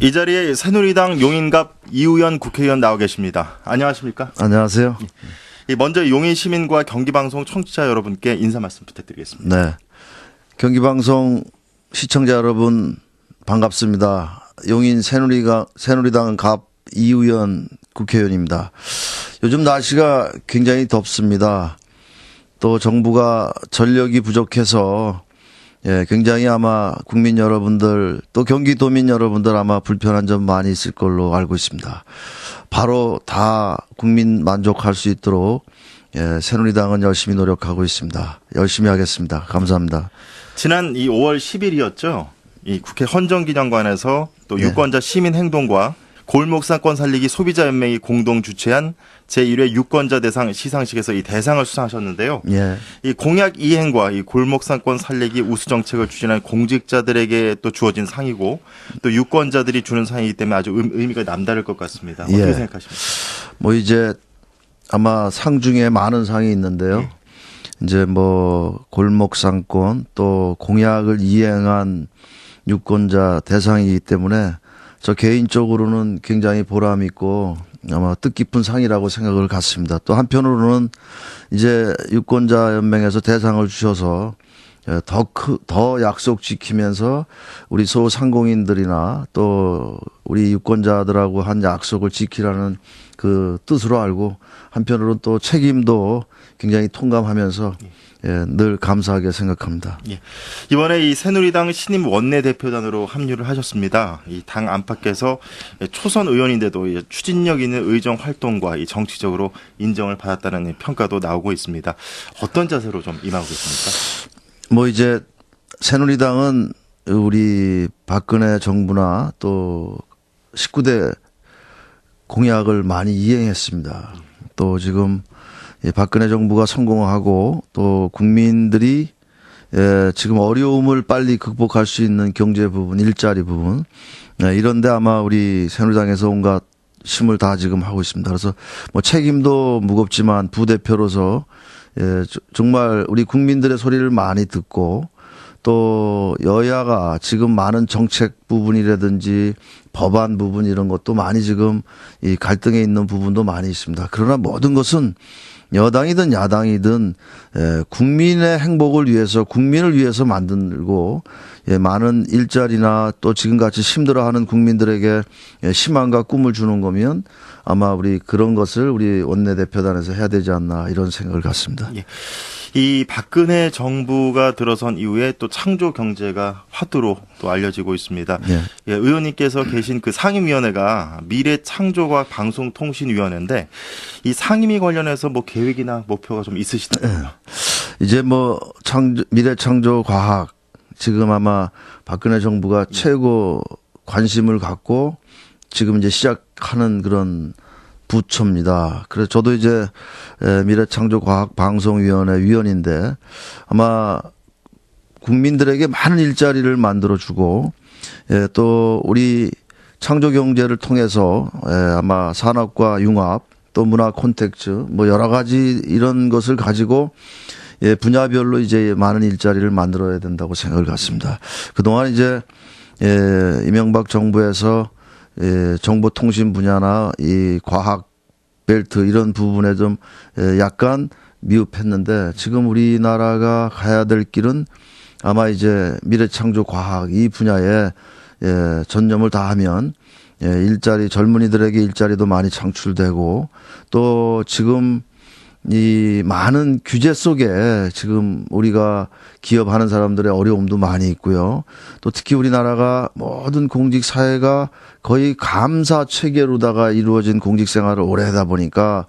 이 자리에 새누리당 용인갑 이우연 국회의원 나와 계십니다. 안녕하십니까? 안녕하세요. 먼저 용인 시민과 경기방송 청취자 여러분께 인사 말씀 부탁드리겠습니다. 네, 경기방송 시청자 여러분 반갑습니다. 용인 새누리당 갑 이우연 국회의원입니다. 요즘 날씨가 굉장히 덥습니다. 또 정부가 전력이 부족해서 굉장히 아마 국민 여러분들 또 경기도민 여러분들 아마 불편한 점 많이 있을 걸로 알고 있습니다. 바로 다 국민 만족할 수 있도록 새누리당은 열심히 노력하고 있습니다. 열심히 하겠습니다. 감사합니다. 지난 이 5월 10일이었죠. 이 국회 헌정기념관에서 또 유권자 시민행동과 골목상권 살리기 소비자연맹이 공동 주최한 제1회 유권자 대상 시상식에서 이 대상을 수상하셨는데요. 이 공약 이행과 이 골목상권 살리기 우수 정책을 추진한 공직자들에게 또 주어진 상이고 또 유권자들이 주는 상이기 때문에 아주 의미가 남다를 것 같습니다. 어떻게 생각하십니까? 뭐 이제 아마 상 중에 많은 상이 있는데요. 이제 뭐 골목상권 또 공약을 이행한 유권자 대상이기 때문에 저 개인적으로는 굉장히 보람 있고 아마 뜻깊은 상이라고 생각을 갖습니다. 또 한편으로는 이제 유권자 연맹에서 대상을 주셔서 더 약속 지키면서 우리 소상공인들이나 또 우리 유권자들하고 한 약속을 지키라는 그 뜻으로 알고 한편으로는 또 책임도 굉장히 통감하면서 늘 감사하게 생각합니다. 이번에 이 새누리당 신임 원내대표단으로 합류를 하셨습니다. 이 당 안팎에서 초선 의원인데도 추진력 있는 의정 활동과 이 정치적으로 인정을 받았다는 평가도 나오고 있습니다. 어떤 자세로 좀 임하고 계십니까? 뭐 이제 새누리당은 우리 박근혜 정부나 또 19대 공약을 많이 이행했습니다. 또 지금 박근혜 정부가 성공하고 또 국민들이 지금 어려움을 빨리 극복할 수 있는 경제 부분, 일자리 부분 이런데 아마 우리 새누리당에서 온갖 힘을 다 지금 하고 있습니다. 그래서 뭐 책임도 무겁지만 부대표로서 정말 우리 국민들의 소리를 많이 듣고 또 여야가 지금 많은 정책 부분이라든지 법안 부분 이런 것도 많이 지금 이 갈등에 있는 부분도 많이 있습니다. 그러나 모든 것은 여당이든 야당이든 국민의 행복을 위해서 국민을 위해서 만들고 많은 일자리나 또 지금같이 힘들어하는 국민들에게 희망과 꿈을 주는 거면 아마 우리 그런 것을 우리 원내대표단에서 해야 되지 않나 이런 생각을 갖습니다. 이 박근혜 정부가 들어선 이후에 또 창조 경제가 화두로 또 알려지고 있습니다. 의원님께서 계신 그 상임위원회가 미래창조과학 방송통신위원회인데 이 상임위 관련해서 뭐 계획이나 목표가 좀 있으시다고요? 이제 뭐 미래창조과학 지금 아마 박근혜 정부가 최고 관심을 갖고 지금 이제 시작하는 그런 부처입니다. 그래서 저도 이제 미래창조과학방송위원회 위원인데 아마 국민들에게 많은 일자리를 만들어주고 또 우리 창조경제를 통해서 아마 산업과 융합 또 문화 콘텐츠 뭐 여러 가지 이런 것을 가지고 분야별로 이제 많은 일자리를 만들어야 된다고 생각을 갖습니다. 그동안 이제 이명박 정부에서 정보통신 분야나 이 과학 벨트 이런 부분에 좀 약간 미흡했는데 지금 우리나라가 가야 될 길은 아마 이제 미래창조 과학 이 분야에 전념을 다하면 일자리 젊은이들에게 일자리도 많이 창출되고 또 지금 이 많은 규제 속에 지금 우리가 기업하는 사람들의 어려움도 많이 있고요. 또 특히 우리나라가 모든 공직 사회가 거의 감사 체계로다가 이루어진 공직 생활을 오래 하다 보니까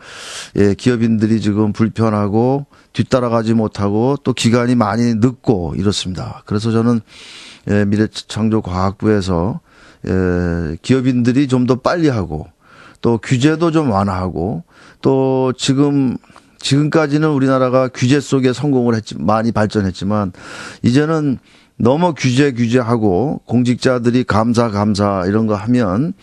기업인들이 지금 불편하고 뒤따라가지 못하고 또 기간이 많이 늦고 이렇습니다. 그래서 저는 미래창조과학부에서 기업인들이 좀 더 빨리 하고 또 규제도 좀 완화하고 또 지금까지는 우리나라가 규제 속에 성공을 많이 발전했지만 이제는 너무 규제하고 공직자들이 감사 이런 거 하면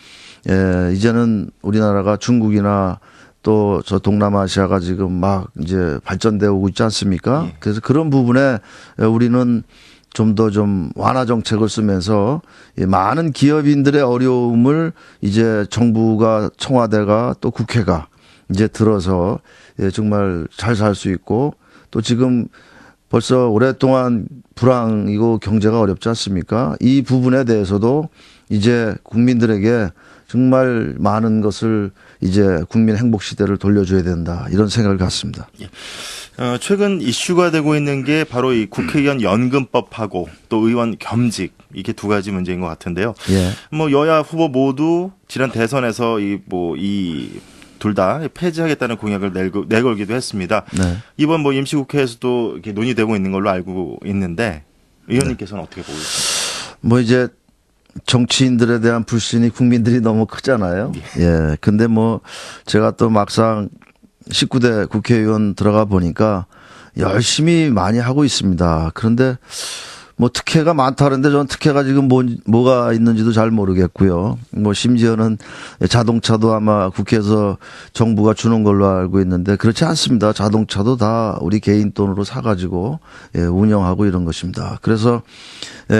이제는 우리나라가 중국이나 또 저 동남아시아가 지금 막 이제 발전되어 오고 있지 않습니까? 그래서 그런 부분에 우리는 좀 더 좀 완화 정책을 쓰면서 많은 기업인들의 어려움을 이제 정부가 청와대가 또 국회가 이제 들어서 정말 잘 살 수 있고 또 지금 벌써 오랫동안 불황이고 경제가 어렵지 않습니까? 이 부분에 대해서도 이제 국민들에게 정말 많은 것을 이제 국민 행복 시대를 돌려줘야 된다 이런 생각을 갖습니다. 최근 이슈가 되고 있는 게 바로 이 국회의원 연금법하고 또 의원 겸직 이게 두 가지 문제인 것 같은데요. 예. 뭐 여야 후보 모두 지난 대선에서 이 둘 다 폐지하겠다는 공약을 내걸기도 했습니다. 네. 이번 뭐 임시국회에서도 이렇게 논의되고 있는 걸로 알고 있는데 의원님께서는 어떻게 보고 있습니까? 뭐 이제 정치인들에 대한 불신이 국민들이 너무 크잖아요. 예. 근데 뭐 제가 또 막상 19대 국회의원 들어가 보니까 열심히 많이 하고 있습니다. 그런데 뭐 특혜가 많다는데 저는 특혜가 지금 뭐가 있는지도 잘 모르겠고요. 뭐 심지어는 자동차도 아마 국회에서 정부가 주는 걸로 알고 있는데 그렇지 않습니다. 자동차도 다 우리 개인 돈으로 사가지고 운영하고 이런 것입니다. 그래서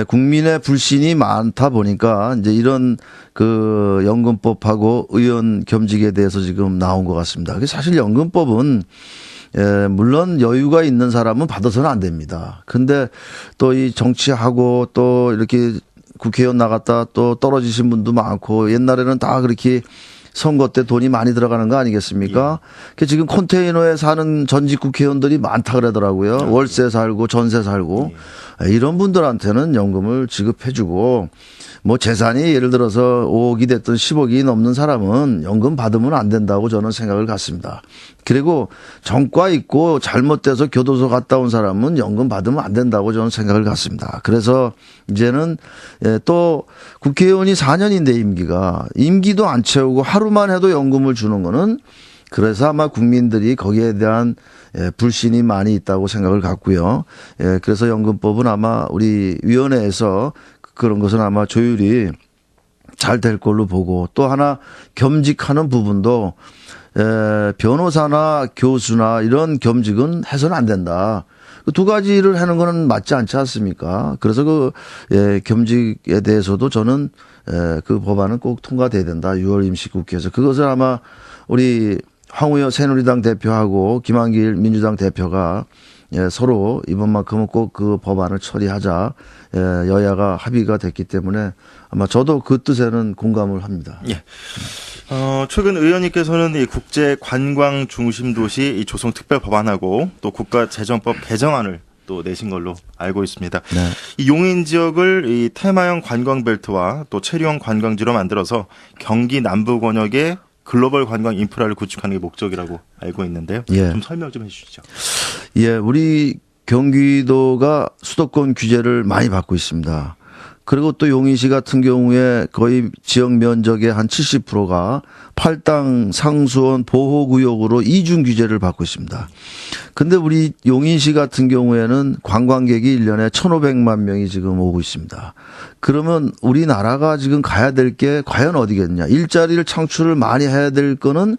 국민의 불신이 많다 보니까 이제 이런 그 연금법하고 의원 겸직에 대해서 지금 나온 것 같습니다. 사실 연금법은 물론 여유가 있는 사람은 받아서는 안 됩니다. 근데 또 이 정치하고 또 이렇게 국회의원 나갔다 또 떨어지신 분도 많고 옛날에는 다 그렇게 선거 때 돈이 많이 들어가는 거 아니겠습니까? 예. 지금 컨테이너에 사는 전직 국회의원들이 많다 그러더라고요. 월세 살고 전세 살고. 이런 분들한테는 연금을 지급해주고 뭐 재산이 예를 들어서 5억이 됐든 10억이 넘는 사람은 연금 받으면 안 된다고 저는 생각을 갖습니다. 그리고 전과 있고 잘못돼서 교도소 갔다 온 사람은 연금 받으면 안 된다고 저는 생각을 갖습니다. 그래서 이제는 또 국회의원이 4년인데 임기도 안 채우고 하루만 해도 연금을 주는 거는 그래서 아마 국민들이 거기에 대한 불신이 많이 있다고 생각을 갖고요. 그래서 연금법은 아마 우리 위원회에서 그런 것은 아마 조율이 잘 될 걸로 보고 또 하나 겸직하는 부분도 변호사나 교수나 이런 겸직은 해서는 안 된다. 그 두 가지를 하는 거는 맞지 않지 않습니까? 그래서 그 겸직에 대해서도 저는 그 법안은 꼭 통과돼야 된다. 6월 임시국회에서 그것을 아마 우리 황우여 새누리당 대표하고 김한길 민주당 대표가 서로 이번만큼은 꼭 그 법안을 처리하자 여야가 합의가 됐기 때문에 아마 저도 그 뜻에는 공감을 합니다. 예. 최근 의원님께서는 이 국제 관광 중심 도시 이 조성 특별 법안하고 또 국가재정법 개정안을 또 내신 걸로 알고 있습니다. 네. 이 용인 지역을 이 테마형 관광 벨트와 또 체류형 관광지로 만들어서 경기 남부 권역에 글로벌 관광 인프라를 구축하는 게 목적이라고 알고 있는데요. 예. 좀 설명 좀 해주시죠. 예, 우리 경기도가 수도권 규제를 많이 받고 있습니다. 그리고 또 용인시 같은 경우에 거의 지역 면적의 한 70%가 팔당 상수원 보호구역으로 이중 규제를 받고 있습니다. 근데 우리 용인시 같은 경우에는 관광객이 1년에 1,500만 명이 지금 오고 있습니다. 그러면 우리나라가 지금 가야 될 게 과연 어디겠냐. 일자리를 창출을 많이 해야 될 거는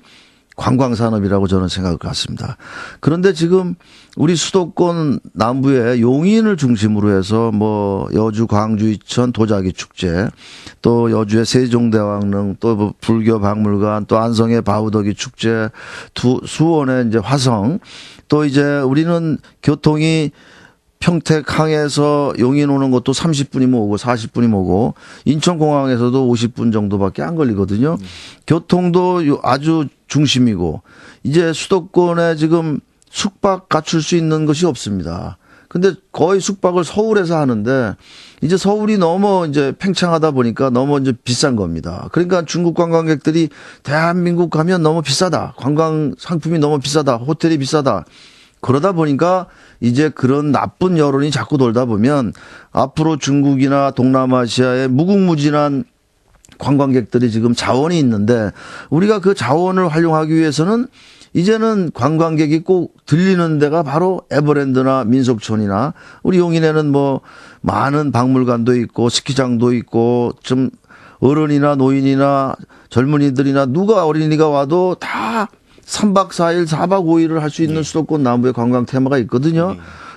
관광산업이라고 저는 생각을 갖습니다. 그런데 지금 우리 수도권 남부에 용인을 중심으로 해서 뭐 여주 광주 이천 도자기 축제 또 여주의 세종대왕릉 또 뭐 불교 박물관 또 안성의 바우더기 축제 수원의 이제 화성 또 이제 우리는 교통이 평택 항에서 용인 오는 것도 30분이면 오고 40분이면 오고 인천공항에서도 50분 정도밖에 안 걸리거든요. 교통도 아주 중심이고 이제 수도권에 지금 숙박 갖출 수 있는 것이 없습니다. 근데 거의 숙박을 서울에서 하는데 이제 서울이 너무 이제 팽창하다 보니까 너무 이제 비싼 겁니다. 그러니까 중국 관광객들이 대한민국 가면 너무 비싸다. 관광 상품이 너무 비싸다. 호텔이 비싸다. 그러다 보니까 이제 그런 나쁜 여론이 자꾸 돌다 보면 앞으로 중국이나 동남아시아의 무궁무진한 관광객들이 지금 자원이 있는데 우리가 그 자원을 활용하기 위해서는 이제는 관광객이 꼭 들리는 데가 바로 에버랜드나 민속촌이나 우리 용인에는 뭐 많은 박물관도 있고 스키장도 있고 좀 어른이나 노인이나 젊은이들이나 누가 어린이가 와도 다 3박 4일, 4박 5일을 할 수 있는 수도권 남부의 관광 테마가 있거든요.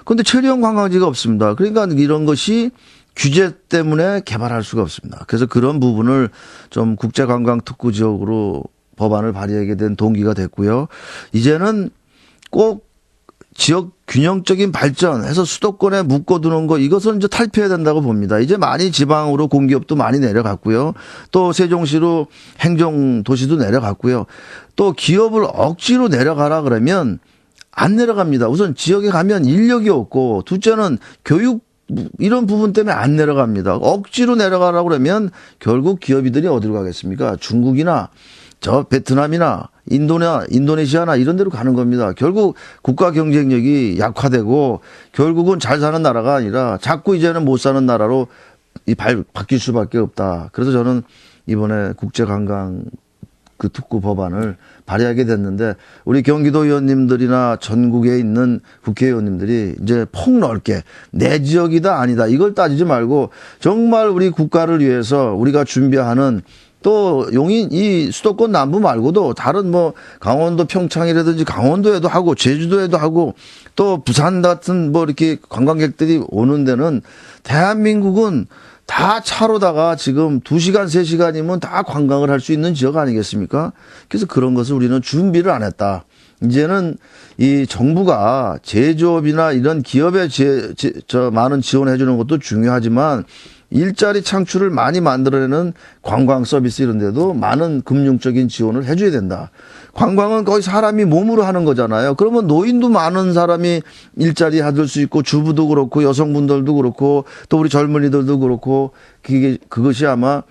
그런데 체류형 관광지가 없습니다. 그러니까 이런 것이 규제 때문에 개발할 수가 없습니다. 그래서 그런 부분을 좀 국제관광특구 지역으로 법안을 발의하게 된 동기가 됐고요. 이제는 꼭 지역 균형적인 발전해서 수도권에 묶어두는 거 이것은 이제 탈피해야 된다고 봅니다. 이제 많이 지방으로 공기업도 많이 내려갔고요. 또 세종시로 행정도시도 내려갔고요. 또 기업을 억지로 내려가라 그러면 안 내려갑니다. 우선 지역에 가면 인력이 없고 둘째는 교육 이런 부분 때문에 안 내려갑니다. 억지로 내려가라 그러면 결국 기업이들이 어디로 가겠습니까? 중국이나 저 베트남이나 인도네시아나 이런 데로 가는 겁니다. 결국 국가 경쟁력이 약화되고 결국은 잘 사는 나라가 아니라 자꾸 이제는 못 사는 나라로 바뀔 수밖에 없다. 그래서 저는 이번에 국제관광 그 특구 법안을 발의하게 됐는데 우리 경기도 의원님들이나 전국에 있는 국회의원님들이 이제 폭넓게 내 지역이다 아니다 이걸 따지지 말고 정말 우리 국가를 위해서 우리가 준비하는 또 용인 이 수도권 남부 말고도 다른 뭐 강원도 평창이라든지 강원도에도 하고 제주도에도 하고 또 부산 같은 뭐 이렇게 관광객들이 오는 데는 대한민국은 다 차로다가 지금 2시간, 3시간이면 다 관광을 할 수 있는 지역 아니겠습니까? 그래서 그런 것을 우리는 준비를 안 했다. 이제는 이 정부가 제조업이나 이런 기업에 많은 지원해 주는 것도 중요하지만 일자리 창출을 많이 만들어내는 관광 서비스 이런 데도 많은 금융적인 지원을 해 줘야 된다. 관광은 거의 사람이 몸으로 하는 거잖아요. 그러면 노인도 많은 사람이 일자리 얻을 수 있고 주부도 그렇고 여성분들도 그렇고 또 우리 젊은이들도 그렇고 그것이 아마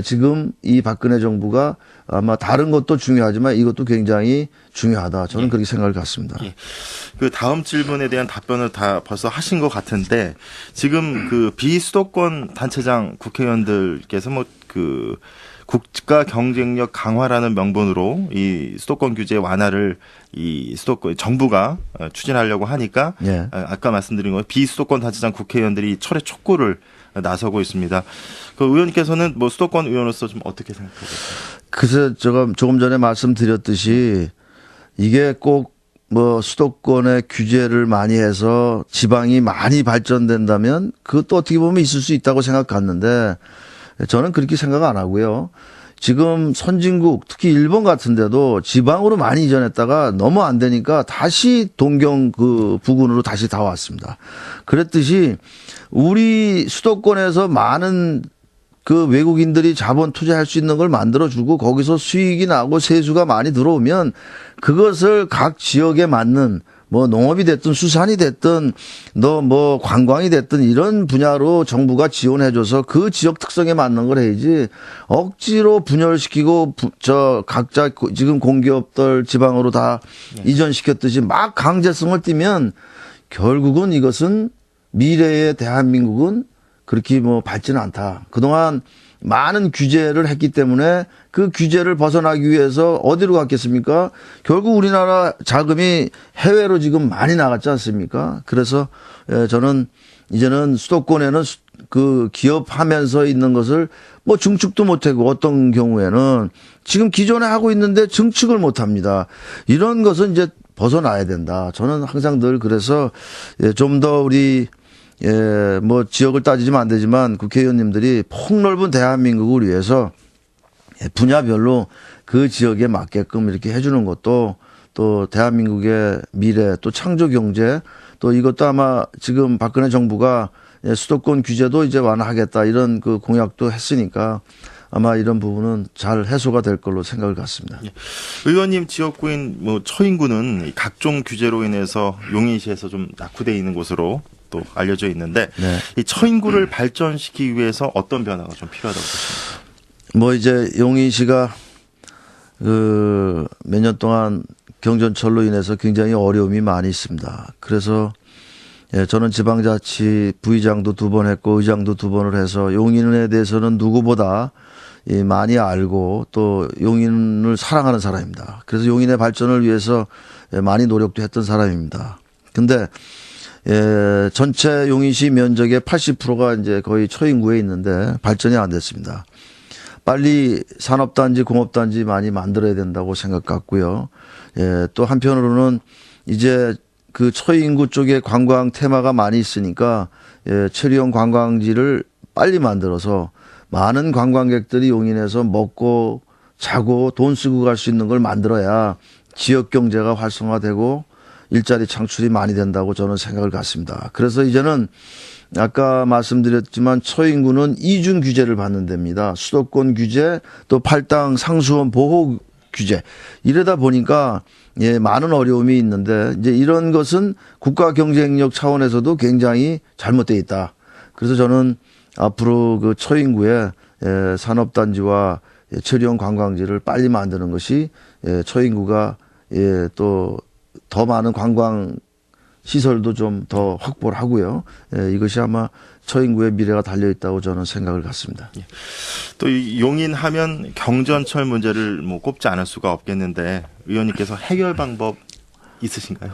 지금 이 박근혜 정부가 아마 다른 것도 중요하지만 이것도 굉장히 중요하다. 저는 그렇게 생각을 갖습니다. 예. 그 다음 질문에 대한 답변을 다 벌써 하신 것 같은데 지금 그 비수도권 단체장 국회의원들께서 뭐 그 국가 경쟁력 강화라는 명분으로 이 수도권 규제 완화를 이 수도권 정부가 추진하려고 하니까 예. 아까 말씀드린 거 비수도권 단체장 국회의원들이 철회 촉구를 나서고 있습니다. 그 의원님께서는 뭐 수도권 의원으로서 좀 어떻게 생각하세요? 그래서 제가 조금 전에 말씀드렸듯이 이게 꼭 뭐 수도권에 규제를 많이 해서 지방이 많이 발전된다면 그것도 어떻게 보면 있을 수 있다고 생각했는데 저는 그렇게 생각 안 하고요. 지금 선진국 특히 일본 같은 데도 지방으로 많이 이전했다가 너무 안 되니까 다시 동경 그 부근으로 다시 다 왔습니다. 그랬듯이 우리 수도권에서 많은 그 외국인들이 자본 투자할 수 있는 걸 만들어주고 거기서 수익이 나고 세수가 많이 들어오면 그것을 각 지역에 맞는 뭐 농업이 됐든 수산이 됐든 너 뭐 관광이 됐든 이런 분야로 정부가 지원해줘서 그 지역 특성에 맞는 걸 해야지 억지로 분열시키고 각자 지금 공기업들 지방으로 다 이전시켰듯이 막 강제성을 띠면 결국은 이것은 미래의 대한민국은 그렇게 뭐 밝지는 않다. 그동안 많은 규제를 했기 때문에 그 규제를 벗어나기 위해서 어디로 갔겠습니까? 결국 우리나라 자금이 해외로 지금 많이 나갔지 않습니까? 그래서 저는 이제는 수도권에는 그 기업하면서 있는 것을 뭐 증축도 못하고 어떤 경우에는 지금 기존에 하고 있는데 증축을 못합니다. 이런 것은 이제 벗어나야 된다. 저는 항상 늘 그래서 좀 더 우리 뭐 지역을 따지면 안 되지만 국회의원님들이 폭넓은 대한민국을 위해서 분야별로 그 지역에 맞게끔 이렇게 해주는 것도 또 대한민국의 미래 또 창조 경제 또 이것도 아마 지금 박근혜 정부가 수도권 규제도 이제 완화하겠다 이런 그 공약도 했으니까 아마 이런 부분은 잘 해소가 될 걸로 생각을 갖습니다. 예. 의원님 지역구인 뭐 처인구는 각종 규제로 인해서 용인시에서 좀 낙후되어 있는 곳으로 또 알려져 있는데 네. 이 처인구를 발전시키기 위해서 어떤 변화가 좀 필요하다고 보십니까? 뭐 이제 용인시가 그 몇 년 동안 경전철로 인해서 굉장히 어려움이 많이 있습니다. 그래서 저는 지방자치 부의장도 2번 했고 의장도 2번을 해서 용인에 대해서는 누구보다 많이 알고 또 용인을 사랑하는 사람입니다. 그래서 용인의 발전을 위해서 많이 노력도 했던 사람입니다. 근데 전체 용인시 면적의 80%가 이제 거의 처인구에 있는데 발전이 안 됐습니다. 빨리 산업단지, 공업단지 많이 만들어야 된다고 생각 같고요. 또 한편으로는 이제 그 처인구 쪽에 관광 테마가 많이 있으니까 체류형 관광지를 빨리 만들어서 많은 관광객들이 용인에서 먹고 자고 돈 쓰고 갈 수 있는 걸 만들어야 지역 경제가 활성화되고 일자리 창출이 많이 된다고 저는 생각을 갖습니다. 그래서 이제는 아까 말씀드렸지만 처인구는 이중 규제를 받는 데입니다. 수도권 규제 또 팔당 상수원 보호 규제 이러다 보니까 많은 어려움이 있는데 이제 이런 것은 국가 경쟁력 차원에서도 굉장히 잘못되어 있다. 그래서 저는 앞으로 그 처인구에 산업단지와 체류형 관광지를 빨리 만드는 것이 처인구가 또 더 많은 관광 시설도 좀 더 확보를 하고요. 이것이 아마 처인구의 미래가 달려 있다고 저는 생각을 갖습니다. 또 용인 하면 경전철 문제를 뭐 꼽지 않을 수가 없겠는데 의원님께서 해결 방법 있으신가요?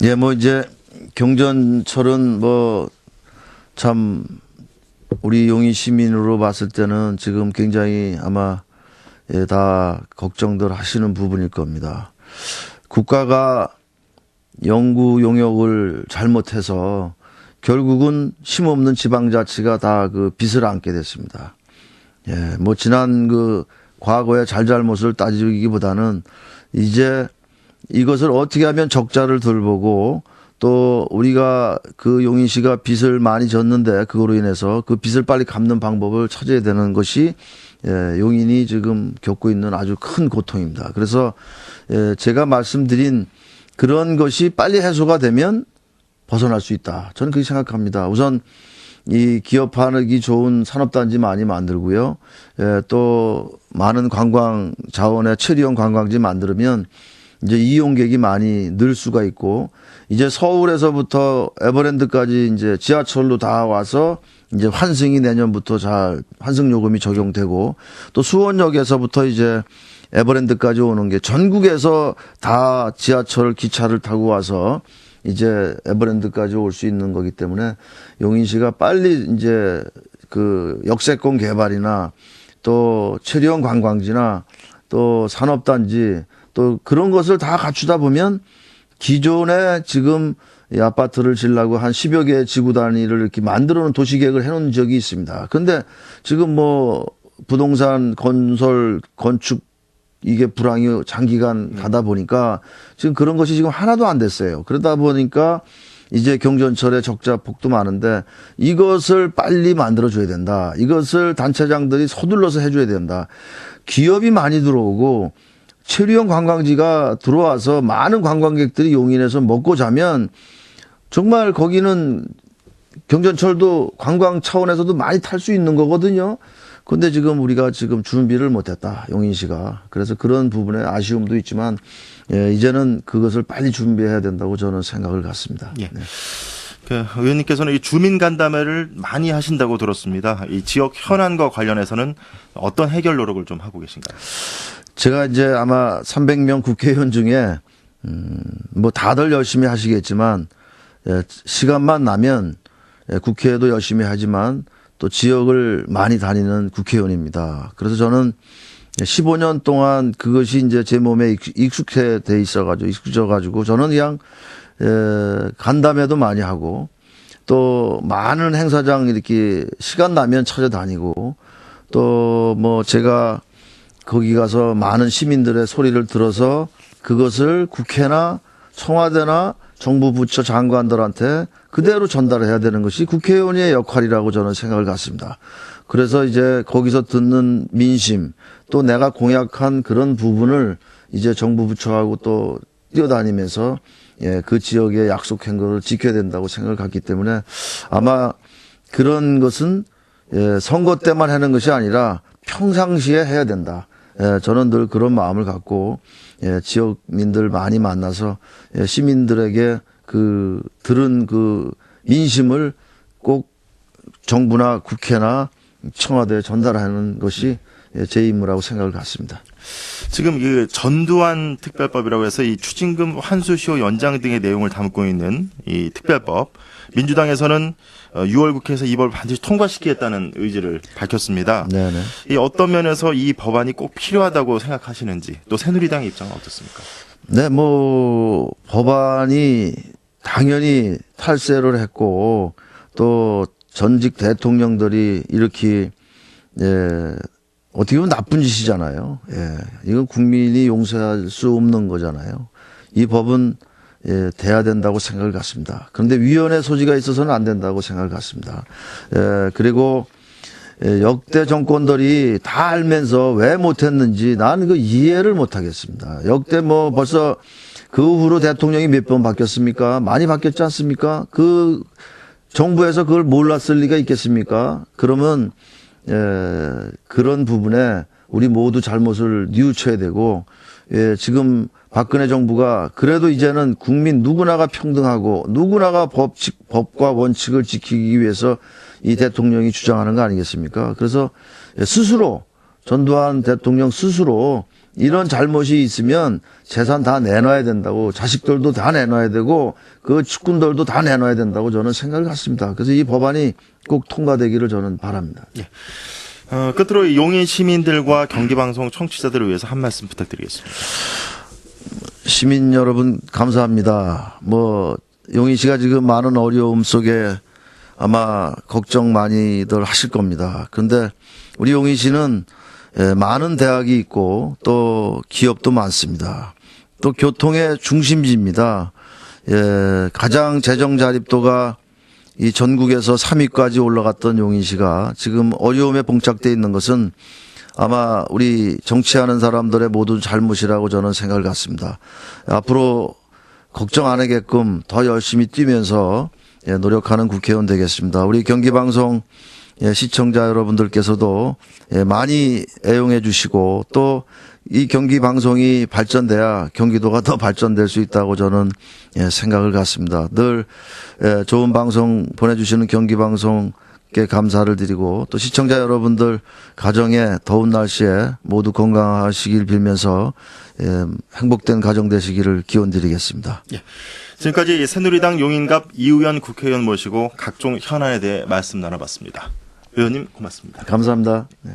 예, 뭐 이제 경전철은 뭐 참 우리 용인 시민으로 봤을 때는 지금 굉장히 아마 다 걱정들 하시는 부분일 겁니다. 국가가 영구 용역을 잘못해서 결국은 힘없는 지방자치가 다 그 빚을 안게 됐습니다. 예, 뭐 지난 그 과거의 잘잘못을 따지기보다는 이제 이것을 어떻게 하면 적자를 덜 보고 또 우리가 그 용인시가 빚을 많이 졌는데 그거로 인해서 그 빚을 빨리 갚는 방법을 찾아야 되는 것이 용인이 지금 겪고 있는 아주 큰 고통입니다. 그래서 제가 말씀드린 그런 것이 빨리 해소가 되면 벗어날 수 있다. 저는 그렇게 생각합니다. 우선 이 기업하기 좋은 산업단지 많이 만들고요. 또 많은 관광 자원의 체류형 관광지 만들면 이제 이용객이 많이 늘 수가 있고 이제 서울에서부터 에버랜드까지 이제 지하철로 다 와서 이제 환승이 내년부터 잘 환승 요금이 적용되고 또 수원역에서부터 이제 에버랜드까지 오는 게 전국에서 다 지하철 기차를 타고 와서 이제 에버랜드까지 올 수 있는 거기 때문에 용인시가 빨리 이제 그 역세권 개발이나 또 체류형 관광지나 또 산업단지 또 그런 것을 다 갖추다 보면 기존에 지금 이 아파트를 지으려고 한 10여 개의 지구 단위를 이렇게 만들어 놓은 도시계획을 해놓은 적이 있습니다. 그런데 지금 뭐 부동산 건설 건축 이게 불황이 장기간 가다 보니까 지금 그런 것이 지금 하나도 안 됐어요. 그러다 보니까 이제 경전철의 적자 폭도 많은데 이것을 빨리 만들어줘야 된다. 이것을 단체장들이 서둘러서 해줘야 된다. 기업이 많이 들어오고 체류형 관광지가 들어와서 많은 관광객들이 용인에서 먹고 자면 정말 거기는 경전철도 관광 차원에서도 많이 탈 수 있는 거거든요. 근데 지금 우리가 지금 준비를 못했다, 용인시가. 그래서 그런 부분에 아쉬움도 있지만, 이제는 그것을 빨리 준비해야 된다고 저는 생각을 갖습니다. 예. 네. 그 의원님께서는 이 주민 간담회를 많이 하신다고 들었습니다. 이 지역 현안과 관련해서는 어떤 해결 노력을 좀 하고 계신가요? 제가 이제 아마 300명 국회의원 중에, 뭐 다들 열심히 하시겠지만, 시간만 나면 국회에도 열심히 하지만 또 지역을 많이 다니는 국회의원입니다. 그래서 저는 15년 동안 그것이 이제 제 몸에 익숙해져가지고 저는 그냥 간담회도 많이 하고 또 많은 행사장 이렇게 시간 나면 찾아다니고 또 뭐 제가 거기 가서 많은 시민들의 소리를 들어서 그것을 국회나 청와대나 정부 부처 장관들한테 그대로 전달해야 되는 것이 국회의원의 역할이라고 저는 생각을 갖습니다. 그래서 이제 거기서 듣는 민심 또 내가 공약한 그런 부분을 이제 정부 부처하고 또 뛰어다니면서 그 지역의 약속한 것을 지켜야 된다고 생각을 갖기 때문에 아마 그런 것은 선거 때만 하는 것이 아니라 평상시에 해야 된다. 저는 늘 그런 마음을 갖고 지역민들 많이 만나서 시민들에게 그 들은 그 민심을 꼭 정부나 국회나 청와대에 전달하는 것이 제 임무라고 생각을 갖습니다. 지금 그 전두환 특별법이라고 해서 이 추징금 환수시효 연장 등의 내용을 담고 있는 이 특별법, 민주당에서는 6월 국회에서 이 법을 반드시 통과시키겠다는 의지를 밝혔습니다. 네네. 이 어떤 면에서 이 법안이 꼭 필요하다고 생각하시는지 또 새누리당의 입장은 어떻습니까? 네, 뭐 법안이 당연히 탈세를 했고 또 전직 대통령들이 이렇게 어떻게 보면 나쁜 짓이잖아요. 이건 국민이 용서할 수 없는 거잖아요. 이 법은 돼야 된다고 생각을 갖습니다. 그런데 위헌의 소지가 있어서는 안 된다고 생각을 갖습니다. 그리고 역대 정권들이 다 알면서 왜 못했는지 나는 그 이해를 못하겠습니다. 역대 뭐 벌써 그 후로 대통령이 몇 번 바뀌었습니까? 많이 바뀌었지 않습니까? 그 정부에서 그걸 몰랐을 리가 있겠습니까? 그러면 그런 부분에 우리 모두 잘못을 뉘우쳐야 되고 지금 박근혜 정부가 그래도 이제는 국민 누구나가 평등하고 누구나가 법과 원칙을 지키기 위해서 이 대통령이 주장하는 거 아니겠습니까? 그래서 스스로 전두환 대통령 스스로 이런 잘못이 있으면 재산 다 내놔야 된다고 자식들도 다 내놔야 되고 그 측근들도 다 내놔야 된다고 저는 생각을 갖습니다. 그래서 이 법안이 꼭 통과되기를 저는 바랍니다. 끝으로 용인 시민들과 경기방송 청취자들을 위해서 한 말씀 부탁드리겠습니다. 시민 여러분 감사합니다. 뭐 용인시가 지금 많은 어려움 속에 아마 걱정 많이들 하실 겁니다. 그런데 우리 용인시는 많은 대학이 있고 또 기업도 많습니다. 또 교통의 중심지입니다. 가장 재정 자립도가 이 전국에서 3위까지 올라갔던 용인시가 지금 어려움에 봉착돼 있는 것은 아마 우리 정치하는 사람들의 모두 잘못이라고 저는 생각을 갖습니다. 앞으로 걱정 안 하게끔 더 열심히 뛰면서 노력하는 국회의원 되겠습니다. 우리 경기방송 시청자 여러분들께서도 많이 애용해 주시고 또 이 경기방송이 발전돼야 경기도가 더 발전될 수 있다고 저는 생각을 갖습니다. 늘 좋은 방송 보내주시는 경기방송께 감사를 드리고 또 시청자 여러분들 가정에 더운 날씨에 모두 건강하시길 빌면서 행복된 가정 되시기를 기원드리겠습니다. 지금까지 새누리당 용인갑 이우연 국회의원 모시고 각종 현안에 대해 말씀 나눠봤습니다. 의원님 고맙습니다. 감사합니다. 네.